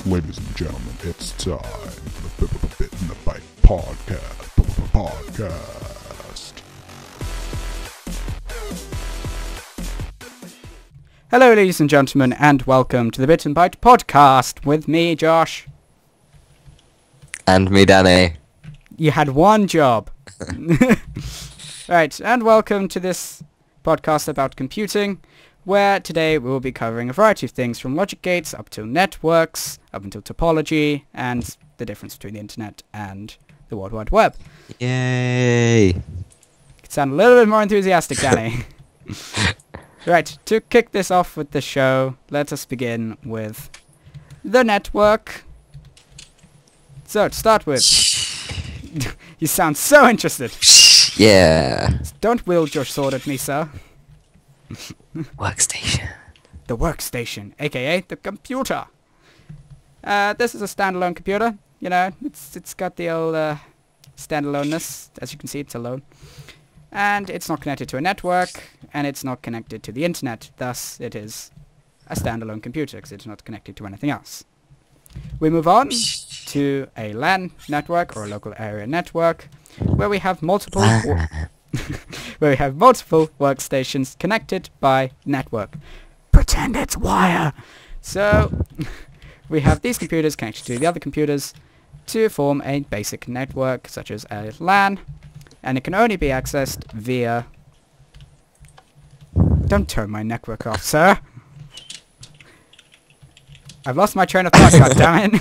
Ladies and gentlemen, it's time for the Bit in the Byte Podcast. Hello, ladies and gentlemen, and welcome to the Bit and Byte Podcast with me, Josh. And me, Danny. You had one job. Right, and welcome to this podcast about computing, where today we will be covering a variety of things from logic gates up to networks, up until topology, and the difference between the internet and the World Wide Web. Yay! You could sound a little bit more enthusiastic, Danny. Right, to kick this off with the show, let us begin with the network. So, to start with, you sound so interested. Yeah. Don't wield your sword at me, sir. Workstation. The workstation, aka the computer. This is a standalone computer. You know, it's got the old standaloneness. As you can see, it's alone. And it's not connected to a network, and it's not connected to the internet. Thus, it is a standalone computer, because it's not connected to anything else. We move on to a LAN network, or a local area network, where we have multiple workstations connected by network. Pretend it's wire! So, we have these computers connected to the other computers to form a basic network, such as a LAN, and it can only be accessed via... Don't turn my network off, sir! I've lost my train of thought, goddammit!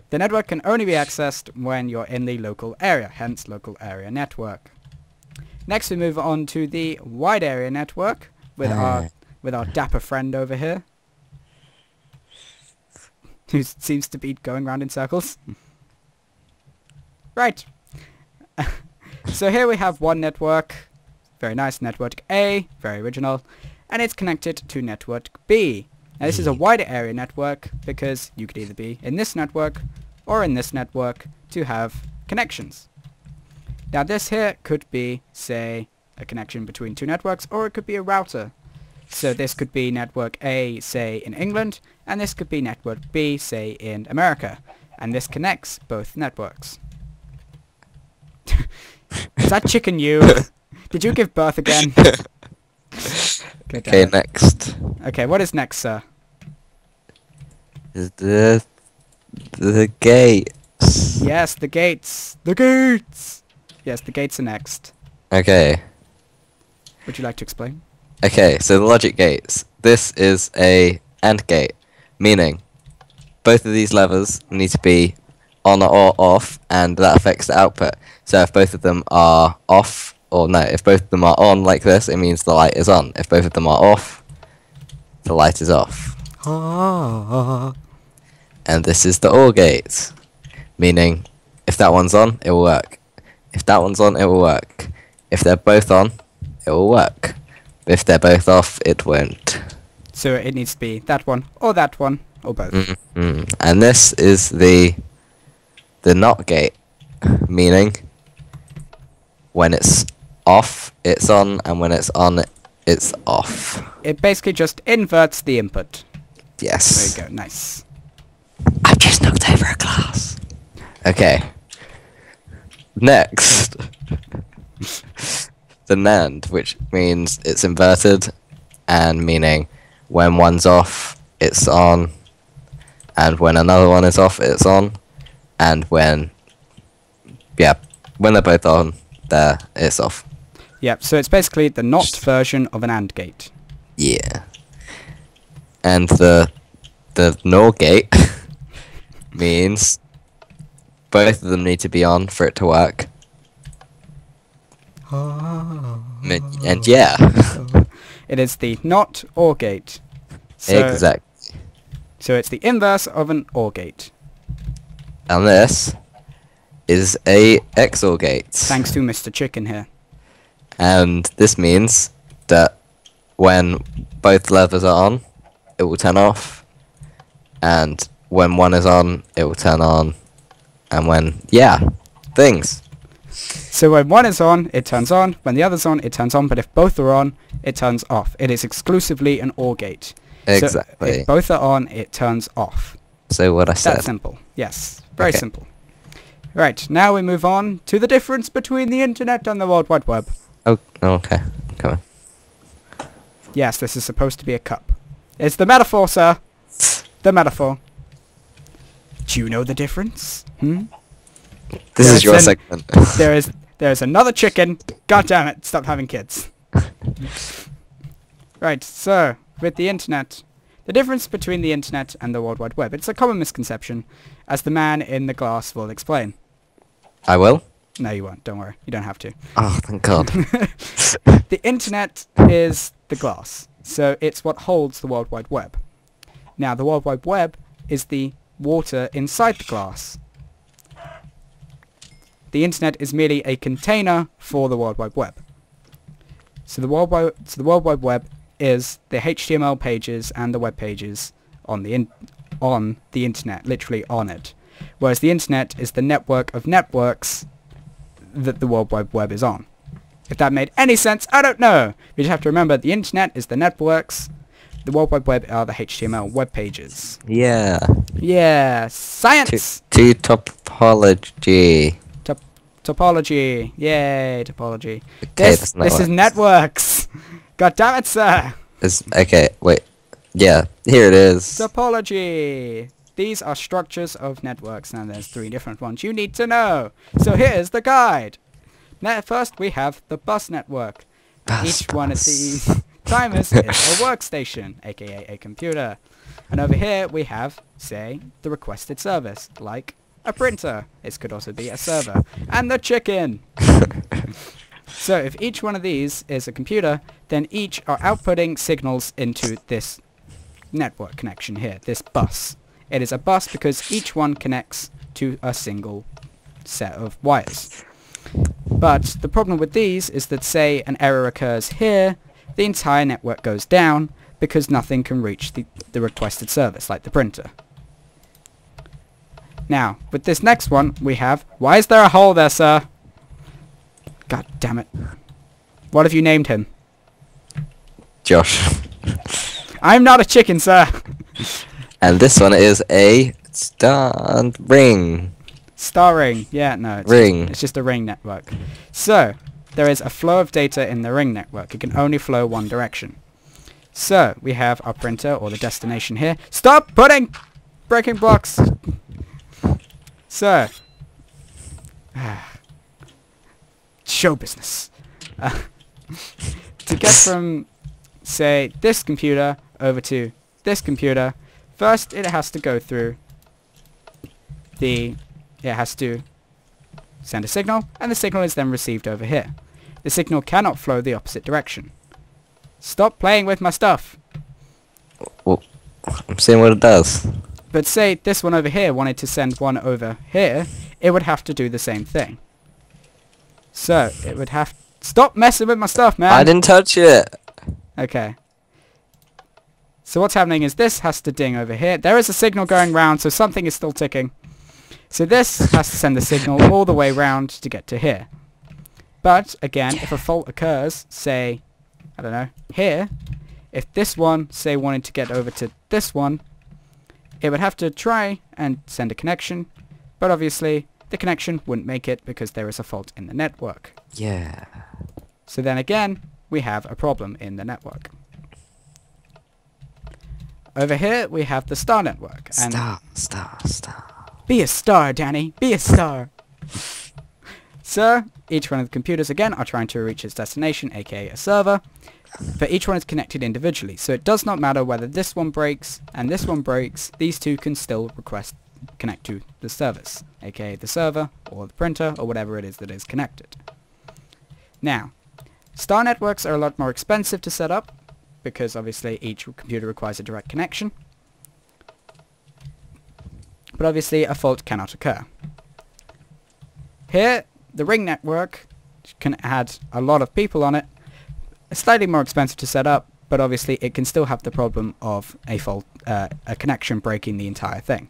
The network can only be accessed when you're in the local area, hence local area network. Next we move on to the wide area network with our dapper friend over here, who seems to be going round in circles. Right. So here we have one network, very nice, network A, very original, and it's connected to network B. Now this is a wider area network because you could either be in this network or in this network to have connections. Now this here could be, say, a connection between two networks, or it could be a router. So this could be network A, say, in England, and this could be network B, say, in America. And this connects both networks. Is that chicken you? Did you give birth again? Okay, next. Okay, what is next, sir? The gates. Yes, the gates. The gates! Yes, the gates are next. Okay. Would you like to explain? Okay, so the logic gates. This is a AND gate, meaning both of these levers need to be on or off, and that affects the output. So if both of them are off, or no, if both of them are on like this, it means the light is on. If both of them are off, the light is off. And this is the OR gate, meaning if that one's on, it will work. If that one's on, it will work. If they're both on, it will work. But if they're both off, it won't. So it needs to be that one, or both. And this is the NOT gate, meaning when it's off, it's on, and when it's on, it's off. It basically just inverts the input. Yes. There you go, nice. I've just knocked over a glass. Okay. Next. The NAND, which means it's inverted, and meaning when one's off, it's on, and when another one is off, it's on, and when they're both on, it's off. Yep, so it's basically the NOT version of an AND gate. Yeah. And the NOR gate means both of them need to be on for it to work. And yeah. It is the NOT OR gate. So, Exactly. So it's the inverse of an OR gate. And this is a XOR gate. Thanks to Mr. Chicken here. And this means that when both levers are on, it will turn off. And when one is on, it will turn on. And when, things. So when one is on, it turns on. When the other's on, it turns on. But if both are on, it turns off. It is exclusively an OR gate. Exactly. So if both are on, it turns off. So what I said. That's simple. Yes, very Okay. simple. Right, now we move on to the difference between the internet and the World Wide Web. Oh, okay. Come on. Yes, this is supposed to be a cup. It's the metaphor, sir. The metaphor. Do you know the difference? This is your There's segment. There's another chicken. God damn it! Stop having kids. Right. So with the internet, the difference between the internet and the World Wide Web. It's a common misconception, as the man in the glass will explain. I will? No, you won't. Don't worry. You don't have to. Oh, thank God. The internet is the glass, so it's what holds the World Wide Web. Now, the World Wide Web is the water inside the glass. The internet is merely a container for the World Wide Web. So the World Wide Web is the HTML pages and the web pages on the internet, literally on it. Whereas the internet is the network of networks that the World Wide Web is on. If that made any sense, I don't know. You just have to remember the internet is the networks, the World Wide Web are the HTML web pages. Yeah. Yeah, science! To topology. Topology. Yay, topology. Okay, This is networks. God damn it, sir. Okay, wait. Yeah, here it is. Topology. These are structures of networks, and there's 3 different ones you need to know. So here's the guide. Now, first we have the bus network. Each one of these timers is a workstation, aka a computer. And over here we have, say, the requested service, like a printer. This could also be a server. And the chicken. So if each one of these is a computer, then each are outputting signals into this network connection here, this bus. It is a bus because each one connects to a single set of wires. But the problem with these is that, say, an error occurs here, the entire network goes down because nothing can reach the requested service, like the printer. Now, with this next one, we have... Why is there a hole there, sir? God damn it. What have you named him? Josh. I'm not a chicken, sir. And this one is a star ring. Star ring. Yeah, no. It's just a ring network. So, there is a flow of data in the ring network. It can only flow one direction. So, we have our printer, or the destination here. Stop putting breaking blocks! So, show business. To get from, say, this computer over to this computer, first it has to go through it has to send a signal, and the signal is then received over here. The signal cannot flow the opposite direction. Stop playing with my stuff! Well, I'm seeing what it does. But say this one over here wanted to send one over here, it would have to do the same thing. So, it would have... Stop messing with my stuff, man! I didn't touch it! Okay. So what's happening is this has to ding over here. There is a signal going round, so something is still ticking. So this has to send the signal all the way round to get to here. But, again, if a fault occurs, say, I don't know, here, if this one, say, wanted to get over to this one, it would have to try and send a connection, but obviously the connection wouldn't make it because there is a fault in the network. Yeah. So then again, we have a problem in the network. Over here, we have the star network. And Star. be a star, Danny! Be a star! So, each one of the computers, again, are trying to reach its destination, aka a server, but each one is connected individually, so it does not matter whether this one breaks and this one breaks, these two can still connect to the service, aka the server, or the printer, or whatever it is that is connected. Now, star networks are a lot more expensive to set up, because obviously each computer requires a direct connection. But obviously a fault cannot occur. Here, the ring network can add a lot of people on it. It's slightly more expensive to set up, but obviously it can still have the problem of a fault, a connection breaking the entire thing.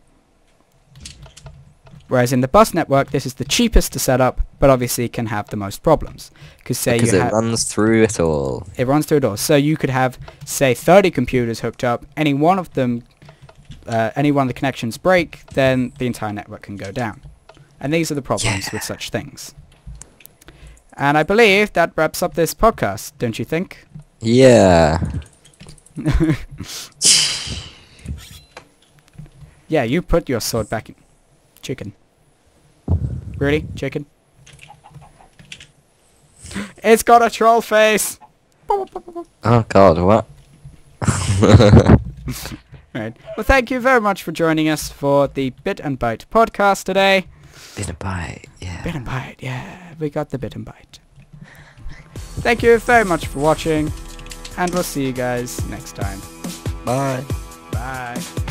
Whereas in the bus network, this is the cheapest to set up, but obviously can have the most problems. Because it runs through it all. It runs through it all. So you could have, say, 30 computers hooked up. Any one of them any one of the connections break, then the entire network can go down. And these are the problems with such things. And I believe that wraps up this podcast, don't you think? Yeah. Yeah, you put your sword back in. Chicken. Really? Chicken? It's got a troll face! Oh god, what? Right. Well, thank you very much for joining us for the Bit and Byte podcast today. Bit and Byte, yeah. Bit and Byte, yeah. We got the Bit and Byte. Thank you very much for watching, and we'll see you guys next time. Bye. Bye.